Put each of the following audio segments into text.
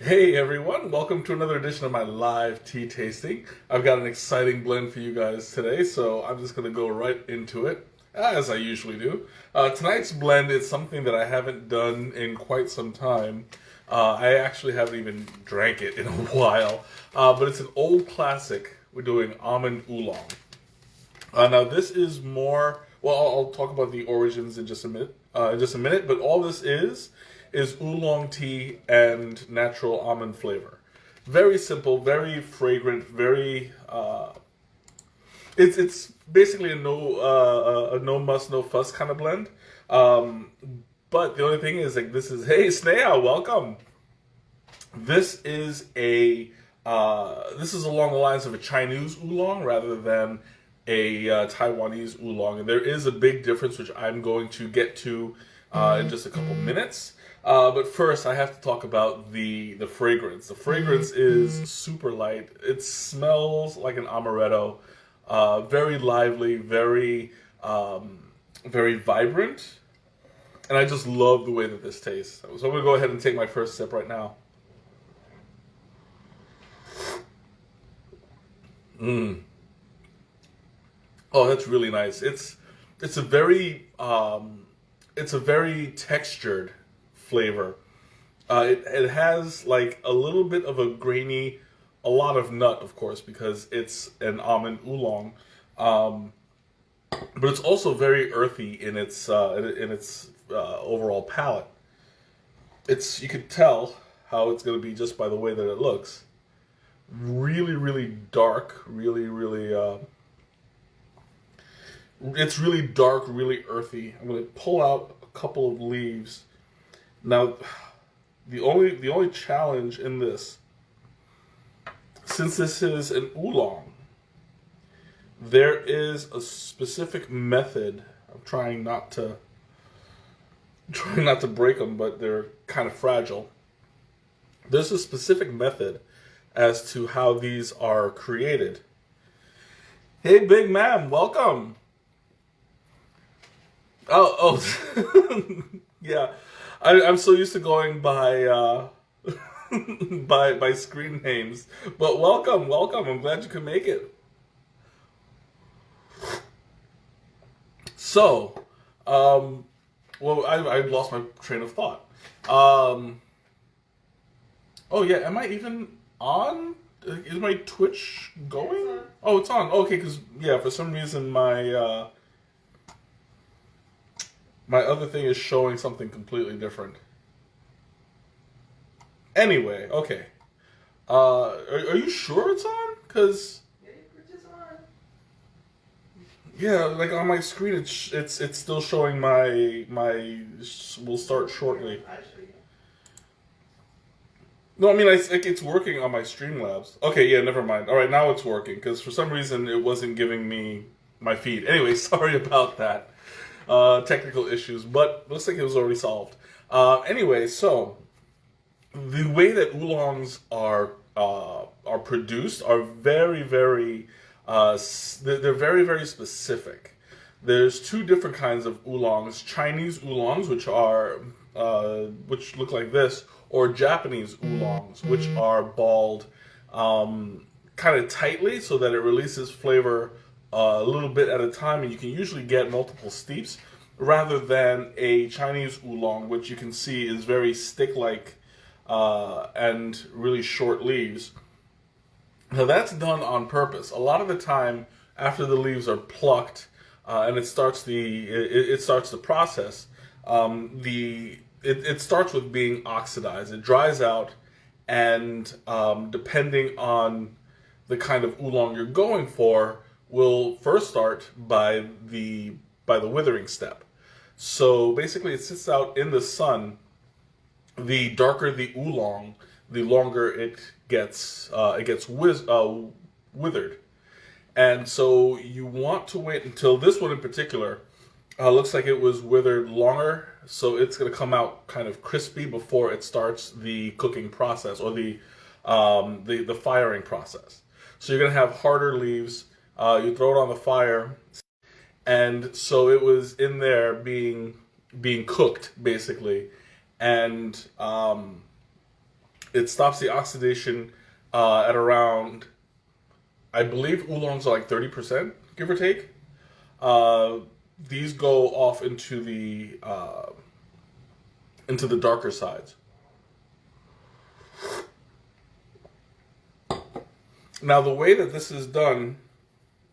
Hey everyone, welcome to another edition of my live tea tasting. I've got an exciting blend for you guys today, so I'm just going to go right into it, as I usually do. Tonight's blend is something that I haven't done in quite some time. I actually haven't even drank it in a while, but it's an old classic. We're doing almond oolong. Now this is more. Well, I'll talk about the origins in just a minute. But all this is oolong tea and natural almond flavor. Very simple, very fragrant, very. It's basically a no muss no fuss kind of blend. Um, but the only thing is like this is hey Snea, welcome. This is a this is along the lines of a Chinese oolong rather than a Taiwanese oolong, and there is a big difference which I'm going to get to in just a couple minutes. But first, I have to talk about the fragrance. The fragrance is super light. It smells like an amaretto, very lively, very vibrant, and I just love the way that this tastes. So I'm gonna go ahead and take my first sip right now. Mm. Oh, that's really nice. It's a very it's a very textured flavor. It has like a little bit of a grainy, a lot of nut, of course, because it's an almond oolong. Um, but it's also very earthy in its overall palate. It's you can tell how it's going to be just by the way that it looks. Really, really dark. It's really dark, really earthy. I'm going to pull out a couple of leaves. Now, the only challenge in this, since this is an oolong, there is a specific method. I'm trying not to break them, but they're kind of fragile. There's a specific method as to how these are created. Hey, big man, welcome. Oh, yeah. I'm so used to going by by screen names, but welcome. I'm glad you could make it. So, um, well, I lost my train of thought. Um, oh yeah, am I even on? Is my Twitch going? Oh, it's on. Okay, because yeah, for some reason my other thing is showing something completely different. Anyway, okay. Are you sure it's on? Cause yeah, like on my screen, it's still showing my will start shortly. No, I mean like it's working on my Streamlabs. Okay, yeah, never mind. All right, now it's working because for some reason it wasn't giving me my feed. Anyway, sorry about that. Technical issues, but looks like it was already solved. Anyway, so the way that oolongs are produced are very they're very specific. There's two different kinds of oolongs: Chinese oolongs, which look like this, or Japanese oolongs, which are balled kind of tightly so that it releases flavor a little bit at a time, and you can usually get multiple steeps rather than a Chinese oolong, which you can see is very stick-like and really short leaves. Now that's done on purpose. A lot of the time, after the leaves are plucked and it starts the process, it starts with being oxidized. It dries out, and depending on the kind of oolong you're going for, will first start by the withering step. So basically, it sits out in the sun. The darker the oolong, the longer it gets withered. And so you want to wait until this one in particular looks like it was withered longer, so it's going to come out kind of crispy before it starts the cooking process or the firing process. So you're going to have harder leaves. You throw it on the fire, and so it was in there being cooked basically, and It stops the oxidation at around, I believe oolongs are like 30%, give or take. These go off into the darker sides. Now, the way that this is done,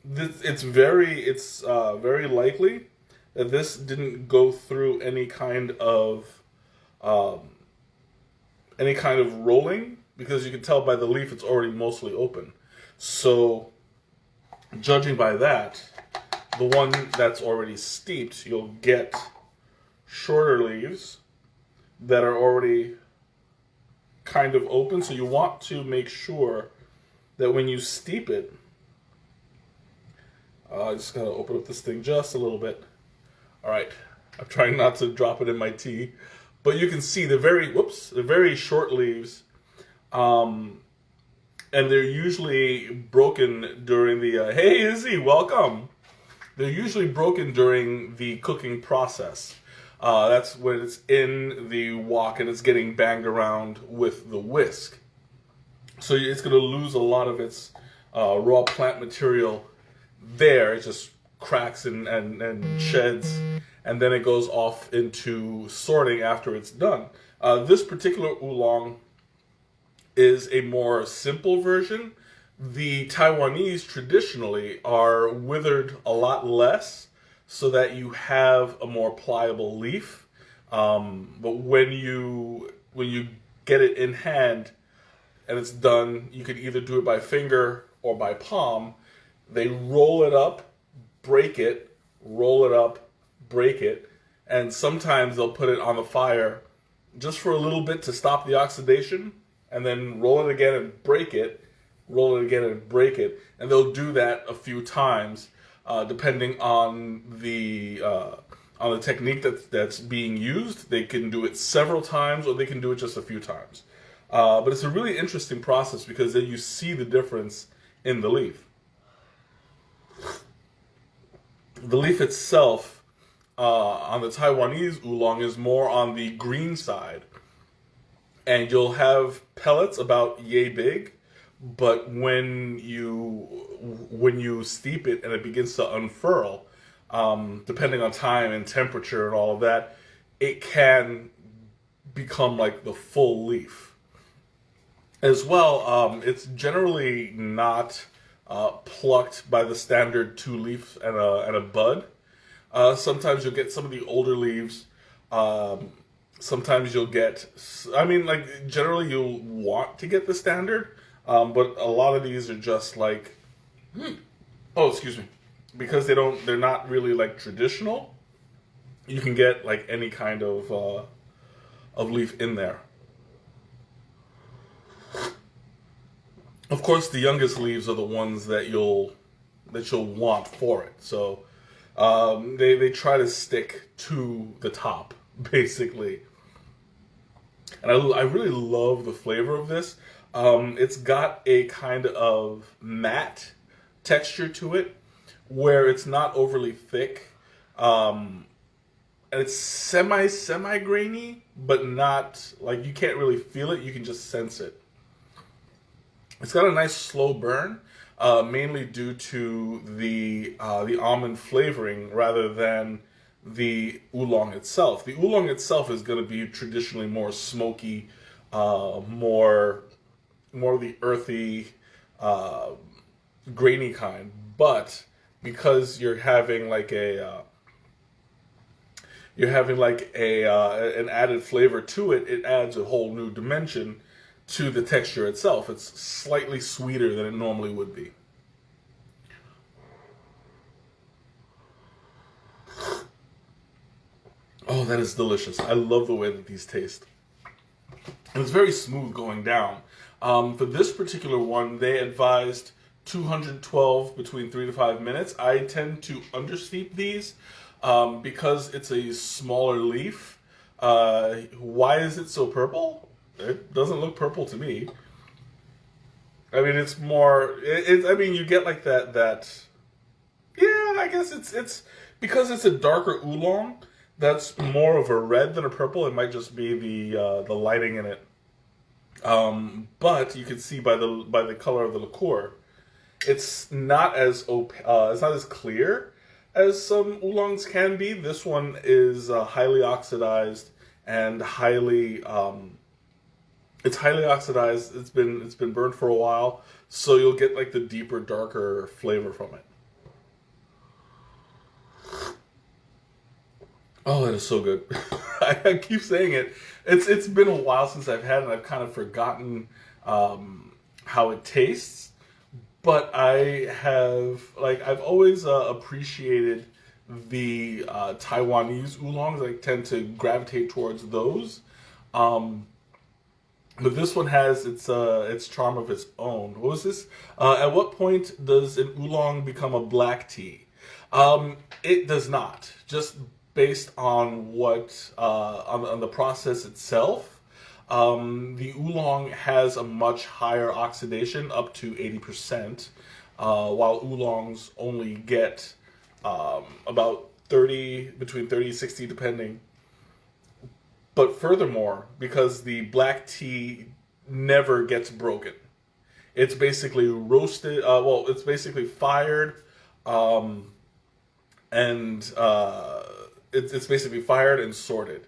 it's very likely that this didn't go through um, any kind of rolling, because you can tell by the leaf it's already mostly open. So, judging by that, the one that's already steeped, you'll get shorter leaves that are already kind of open. So you want to make sure that when you steep it, I just gotta open up this thing just a little bit. All right, I'm trying not to drop it in my tea, but you can see they're very short leaves, and they're usually broken during the. Hey Izzy, welcome. They're usually broken during the cooking process. That's when it's in the wok and it's getting banged around with the whisk. So it's going to lose a lot of its raw plant material there. It just cracks and sheds, and then it goes off into sorting after it's done. This particular oolong is a more simple version. The Taiwanese traditionally are withered a lot less, so that you have a more pliable leaf. But when you get it in hand and it's done, you can either do it by finger or by palm. They roll it up, break it, roll it up, break it, and sometimes they'll put it on the fire just for a little bit to stop the oxidation, and then roll it again and break it, roll it again and break it, and they'll do that a few times, depending on the technique that's being used. They can do it several times, or they can do it just a few times. But it's a really interesting process, because then you see the difference in the leaf. The leaf itself, on the Taiwanese oolong, is more on the green side, and you'll have pellets about yay big. But when you steep it and it begins to unfurl, depending on time and temperature and all of that, it can become like the full leaf. As well, it's generally not plucked by the standard 2 leaf and a bud. Sometimes you'll get some of the older leaves. Sometimes you'll get, generally you'll want to get the standard. But a lot of these are just like, excuse me, because they're not really like traditional. You can get like any kind of leaf in there. Of course, the youngest leaves are the ones that you'll want for it. So they try to stick to the top, basically. And I really love the flavor of this. It's got a kind of matte texture to it, where it's not overly thick, and it's semi grainy, but not like, you can't really feel it. You can just sense it. It's got a nice slow burn, mainly due to the almond flavoring rather than the oolong itself. The oolong itself is going to be traditionally more smoky, more the earthy, grainy kind. But because you're having like an added flavor to it, it adds a whole new dimension to the texture itself. It's slightly sweeter than it normally would be. Oh, that is delicious. I love the way that these taste. And it's very smooth going down. For this particular one, they advised 212 between 3 to 5 minutes. I tend to understeep these because it's a smaller leaf. Why is it so purple? It doesn't look purple to me. I mean, it's more. You get like that. Yeah, I guess it's because it's a darker oolong. That's more of a red than a purple. It might just be the lighting in it. But you can see by the color of the liqueur, it's not as it's not as clear as some oolongs can be. This one is highly oxidized and it's highly oxidized. It's been burned for a while, so you'll get like the deeper, darker flavor from it. Oh, that is so good. I keep saying it. It's been a while since I've had it, and I've kind of forgotten how it tastes. But I've always appreciated the Taiwanese oolongs. I tend to gravitate towards those. Um, but this one has its charm of its own. What was this? At what point does an oolong become a black tea? It does not. Just based on on the process itself. The oolong has a much higher oxidation, up to 80%, while oolongs only get about 30, between 30 and 60, depending. But furthermore, because the black tea never gets broken, it's basically roasted. It's basically fired, um, and it's basically fired and sorted.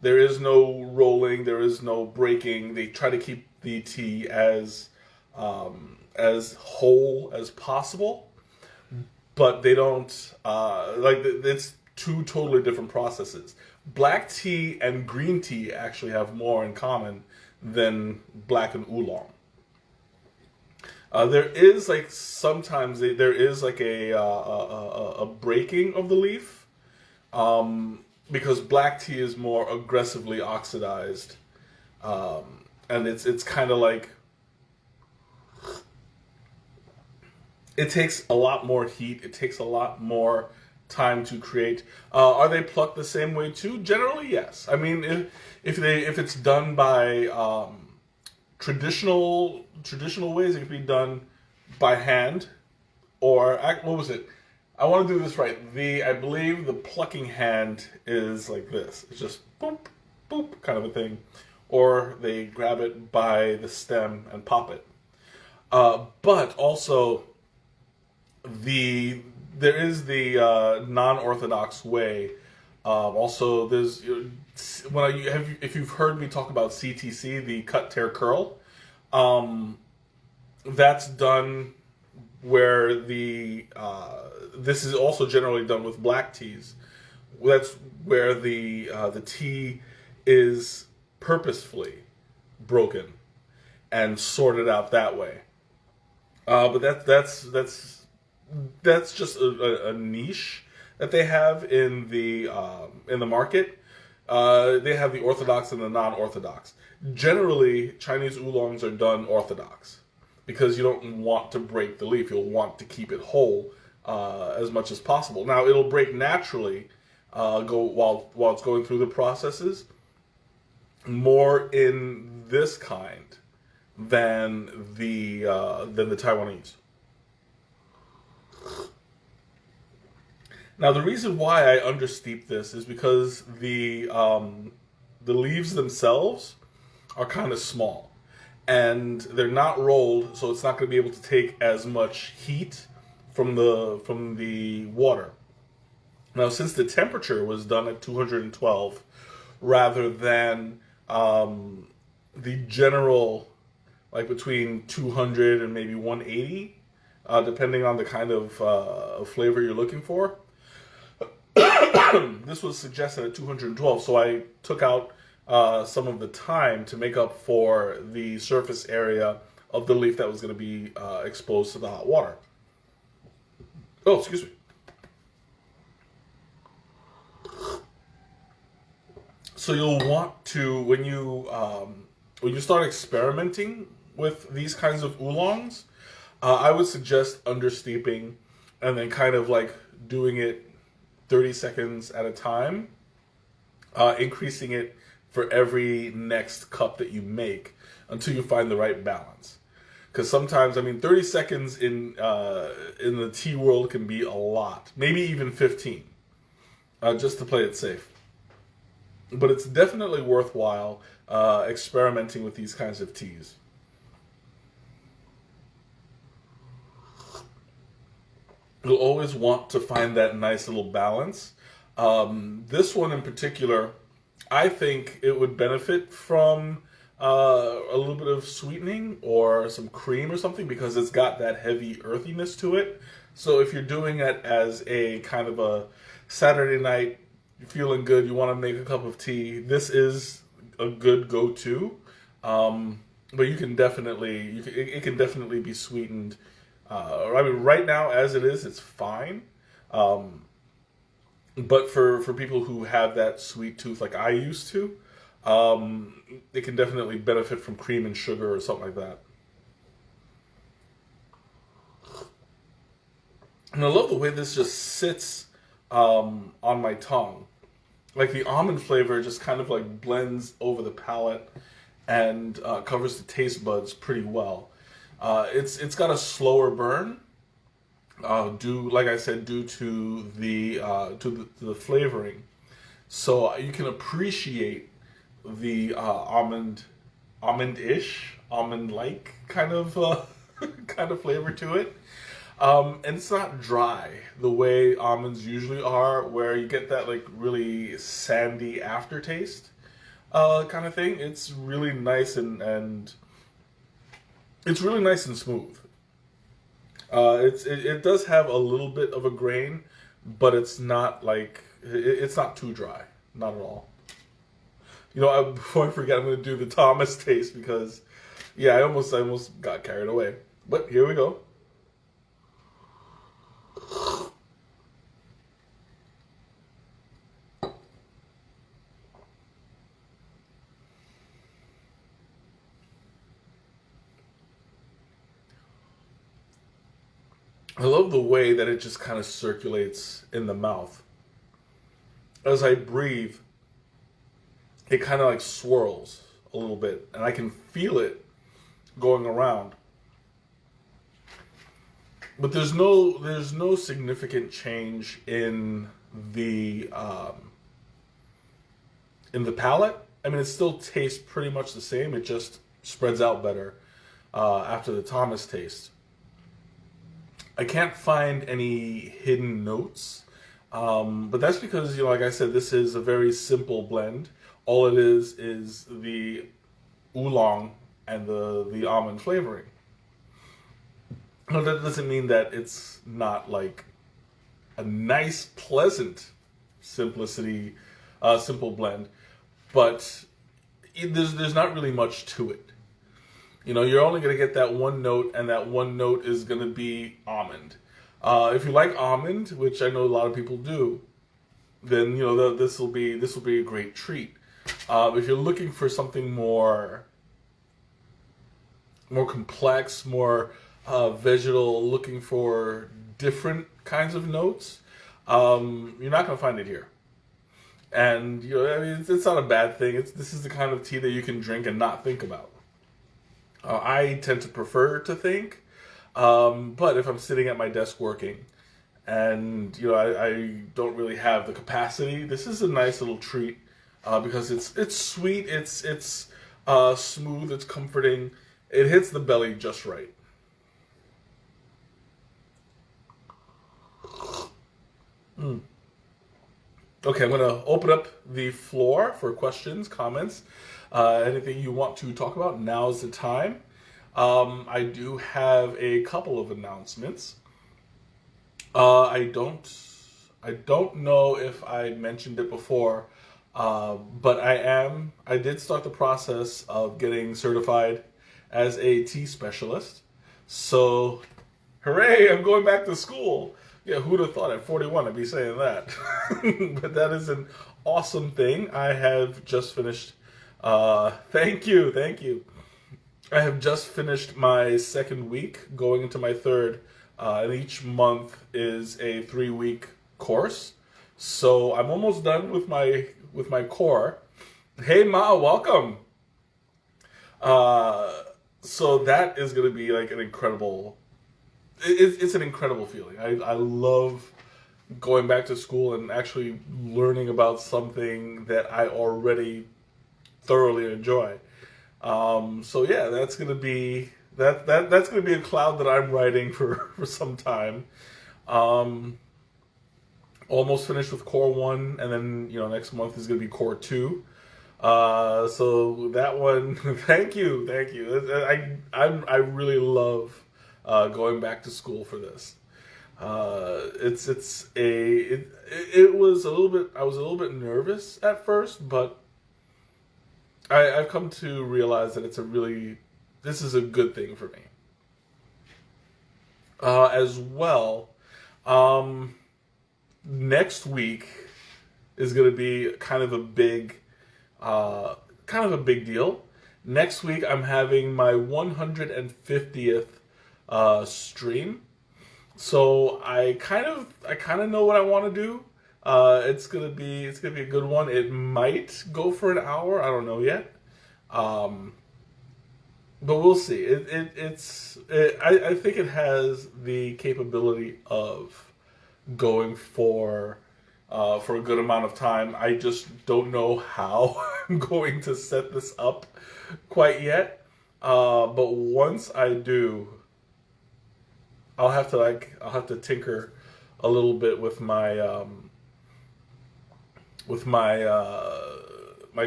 There is no rolling. There is no breaking. They try to keep the tea as whole as possible, but they don't it's two totally different processes. Black tea and green tea actually have more in common than black and oolong. There is like sometimes there is like a breaking of the leaf, because black tea is more aggressively oxidized, and it's kind of like it takes a lot more heat. It takes a lot more time to create. Are they plucked the same way too? Generally, yes. I mean, if it's done by traditional ways, it could be done by hand, or what was it? I want to do this right. I believe the plucking hand is like this. It's just boop, boop, kind of a thing. Or they grab it by the stem and pop it. But also, there is the non-orthodox way. Also, there's if you've heard me talk about CTC, the cut, tear, curl, that's done where this is also generally done with black teas. That's where the tea is purposefully broken and sorted out that way. But that's just a niche that they have in the market. They have the orthodox and the non-orthodox. Generally, Chinese oolongs are done orthodox because you don't want to break the leaf. You'll want to keep it whole as much as possible. Now, it'll break naturally while it's going through the processes, more in this kind than the Taiwanese. Now, the reason why I understeep this is because the leaves themselves are kind of small, and they're not rolled, so it's not going to be able to take as much heat from the water. Now, since the temperature was done at 212 rather than the general, like between 200 and maybe 180, depending on the kind of flavor you're looking for. This was suggested at 212, so I took out some of the time to make up for the surface area of the leaf that was going to be exposed to the hot water. Oh, excuse me. So you'll want to, when you start experimenting with these kinds of oolongs, I would suggest understeeping and then kind of like doing it 30 seconds at a time, increasing it for every next cup that you make until you find the right balance. Because sometimes, 30 seconds in the tea world can be a lot, maybe even 15, just to play it safe. but it's definitely worthwhile experimenting with these kinds of teas. You'll always want to find that nice little balance. This one in particular, I think it would benefit from a little bit of sweetening or some cream or something because it's got that heavy earthiness to it. So if you're doing it as a kind of a Saturday night, you're feeling good, you want to make a cup of tea, this is a good go-to. But you can definitely, it can definitely be sweetened. I mean, right now as it is, it's fine. Um, but for people who have that sweet tooth like I used to, it can definitely benefit from cream and sugar or something like that. And I love the way this just sits on my tongue. Like the almond flavor just kind of like blends over the palate and covers the taste buds pretty well. It's got a slower burn, due like I said, due to the flavoring. So you can appreciate the almond-ish, almond-like kind of kind of flavor to it. And it's not dry the way almonds usually are, where you get that like really sandy aftertaste kind of thing. It's really nice and it's really nice and smooth. It does have a little bit of a grain, but it's not like it's not too dry, not at all. You know, before I forget, I'm going to do the Thomas taste because, yeah, I almost got carried away. But here we go. I love the way that it just kind of circulates in the mouth. As I breathe, it kind of like swirls a little bit, and I can feel it going around. But there's no significant change in the palate. I mean, it still tastes pretty much the same. It just spreads out better after the Thomas taste. I can't find any hidden notes, but that's because, you know, like I said, this is a very simple blend. All it is the oolong and the almond flavoring. No, that doesn't mean that it's not like a nice, pleasant simplicity, simple blend, but there's not really much to it. You know, you're only going to get that one note, and that one note is going to be almond. If you like almond, which I know a lot of people do, then you know this will be a great treat. If you're looking for something more complex, more vegetal, looking for different kinds of notes, you're not going to find it here. And you know, I mean, it's not a bad thing. This is the kind of tea that you can drink and not think about. I tend to prefer to think, but if I'm sitting at my desk working, and you know I don't really have the capacity, this is a nice little treat because it's sweet, it's smooth, it's comforting, it hits the belly just right. Mm. Okay, I'm gonna open up the floor for questions, comments, anything you want to talk about. Now's the time. I do have a couple of announcements. I don't know if I mentioned it before, but I did start the process of getting certified as a tea specialist. So, hooray! I'm going back to school. Yeah, who'd have thought at 41 I'd be saying that? But that is an awesome thing. I have just finished. Thank you, thank you. I have just finished my second week, going into my third, and each month is a 3-week course. So I'm almost done with my core. Hey Ma, welcome. Uh, so that is going to be like an incredible. It's an incredible feeling. I love going back to school and actually learning about something that I already thoroughly enjoy. So yeah, that's gonna be that's gonna be a cloud that I'm riding for some time. Um, Almost finished with Core One, and then next month is gonna be Core Two. So that one, thank you. I really love going back to school for this. It was a little bit. I was a little bit nervous at first, but I've come to realize that this is a good thing for me. As well, um, next week is going to be kind of a big deal. Next week, I'm having my 150th stream. So I kind of know what I want to do. It's gonna be a good one. It might go for an hour. I don't know yet. Um, but we'll see. I think it has the capability of going for a good amount of time. I just don't know how I'm going to set this up quite yet. But once I do, I'll have to tinker a little bit with my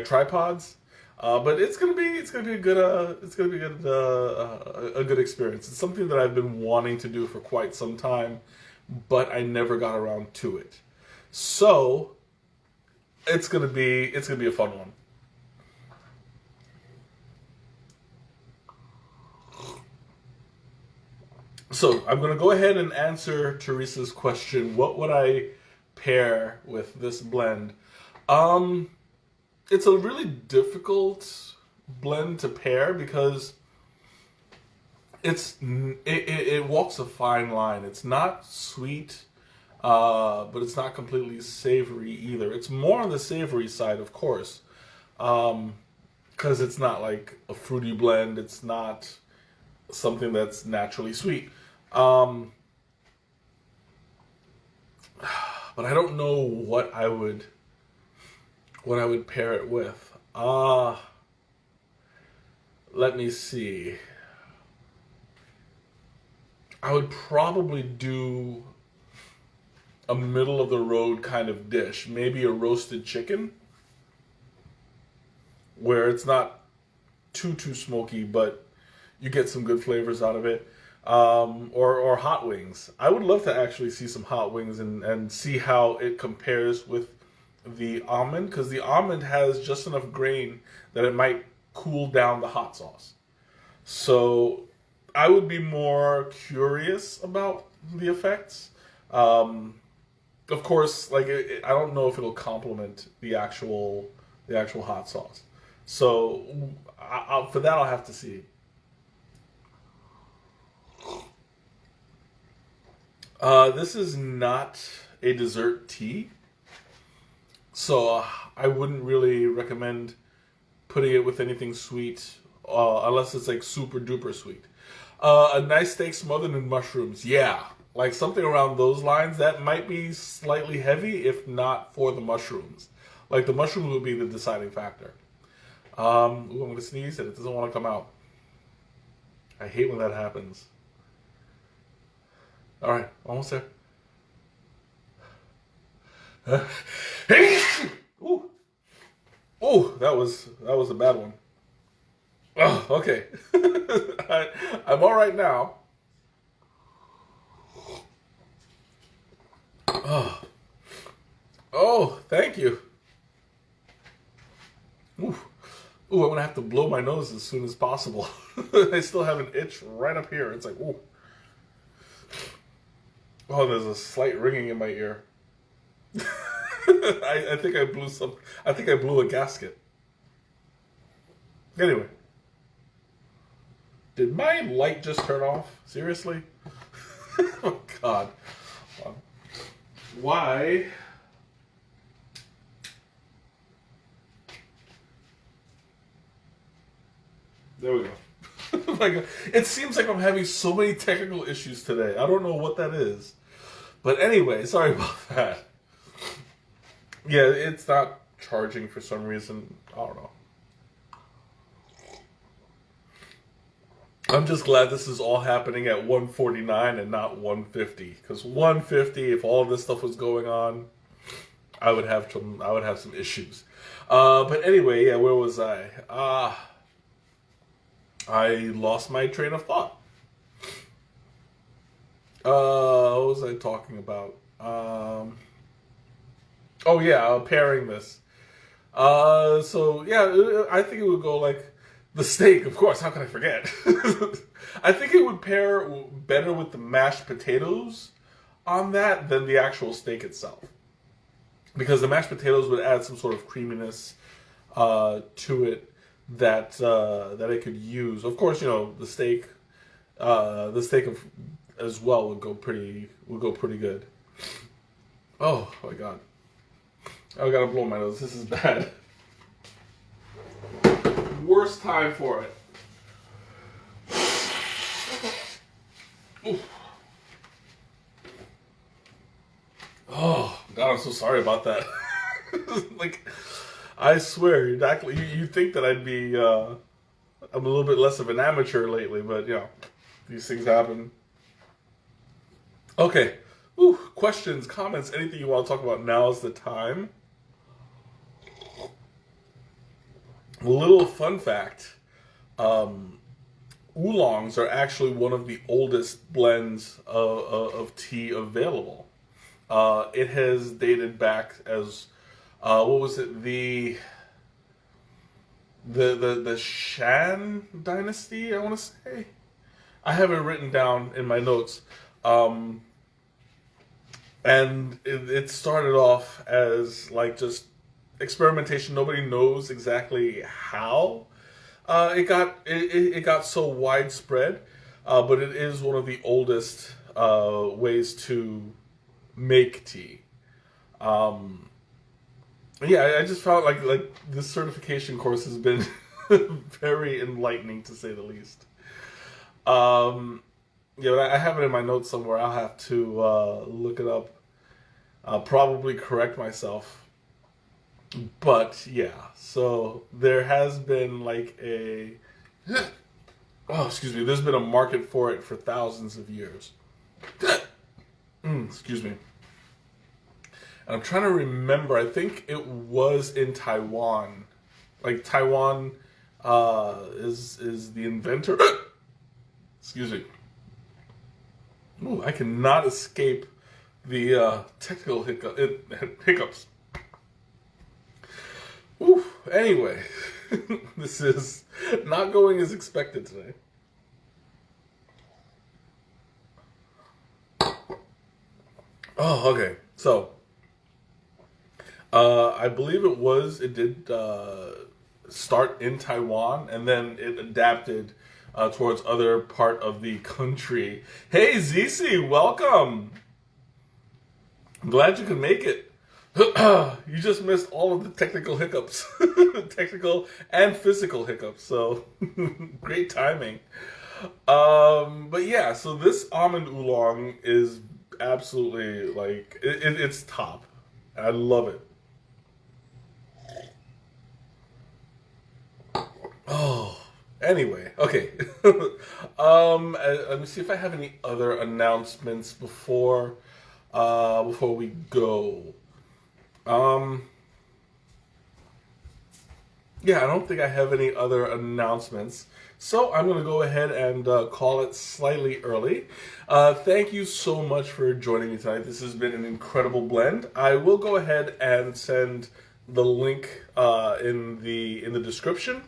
tripods. But it's gonna be a good experience. It's something that I've been wanting to do for quite some time, but I never got around to it. So it's gonna be a fun one. So I'm gonna go ahead and answer Teresa's question. What would I pair with this blend? Um, it's a really difficult blend to pair because it walks a fine line. It's not sweet, but it's not completely savory either. It's more on the savory side, of course, because it's not like a fruity blend. It's not something that's naturally sweet. Um, but I don't know what I would pair it with. Let me see. I would probably do a middle of the road kind of dish, maybe a roasted chicken, where it's not too smoky, but you get some good flavors out of it. Or hot wings. I would love to actually see some hot wings and see how it compares with the almond, because the almond has just enough grain that it might cool down the hot sauce. So I would be more curious about the effects. Um, of course, like I don't know if it'll complement the actual hot sauce. So for that, I'll have to see. This is not a dessert tea, so I wouldn't really recommend putting it with anything sweet, unless it's like super duper sweet. A nice steak smothered in mushrooms, yeah, like something around those lines. That might be slightly heavy, if not for the mushrooms. Like the mushrooms would be the deciding factor. Ooh, I'm gonna sneeze and it doesn't want to come out. I hate when that happens. All right, almost there. Ooh, ooh, that was a bad one. Oh, okay. I'm all right now. Oh, oh, thank you. Ooh, ooh, I'm gonna have to blow my nose as soon as possible. I still have an itch right up here. It's like, ooh. Oh, there's a slight ringing in my ear. I think I blew some. I think I blew a gasket. Anyway, did my light just turn off? Seriously? Oh God. Why? There we go. Like, it seems like I'm having so many technical issues today. I don't know what that is. But anyway, sorry about that. Yeah, it's not charging for some reason. I don't know. I'm just glad this is all happening at 1:49 and not 1:50. Because 1:50, if all of this stuff was going on, I would have some issues. But anyway, yeah, where was I? I lost my train of thought. What was I talking about? Oh yeah, pairing this. So yeah, I think it would go like the steak, of course. How can I forget? I think it would pair better with the mashed potatoes on that than the actual steak itself, because the mashed potatoes would add some sort of creaminess to it that I could use. Of course, the steak as well would go pretty good. Oh my god. I gotta blow my nose. This is bad. Worst time for it. Oof. Oh god, I'm so sorry about that. Like, I swear, you think that I'd be I'm a little bit less of an amateur lately, but these things happen. Okay. Ooh, questions, comments, anything you want to talk about, now's the time. A little fun fact, oolongs are actually one of the oldest blends of tea available. It has dated back as, what was it, the Shan dynasty, I want to say? I have it written down in my notes. And it started off as like just experimentation. Nobody knows exactly how it got so widespread, but it is one of the oldest ways to make tea. Yeah, I just found like this certification course has been very enlightening, to say the least. Yeah, I have it in my notes somewhere. I'll have to look it up. I'll probably correct myself. But yeah, so there has been like there's been a market for it for thousands of years. Excuse me. And I'm trying to remember, I think it was in Taiwan. Like Taiwan is the inventor. Excuse me. Ooh, I cannot escape the technical hiccups. Ooh, anyway, this is not going as expected today. Oh, okay. So, I believe it did start in Taiwan, and then it adapted towards other part of the country. Hey, ZC, welcome! I'm glad you could make it. You just missed all of the technical hiccups. Technical and physical hiccups, so great timing. But yeah, so this almond oolong is absolutely, like, it's top. I love it. Oh, anyway, okay. Let me see if I have any other announcements before we go. Yeah, I don't think I have any other announcements. So I'm going to go ahead and call it slightly early. Thank you so much for joining me tonight. This has been an incredible blend. I will go ahead and send the link in the description,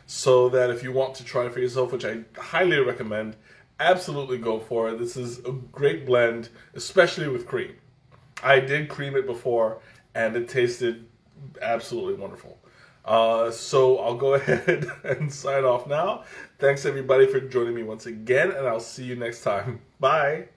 so that if you want to try it for yourself, which I highly recommend, absolutely go for it. This is a great blend, especially with cream. I did cream it before, and it tasted absolutely wonderful. So I'll go ahead and sign off now. Thanks everybody for joining me once again, and I'll see you next time. Bye.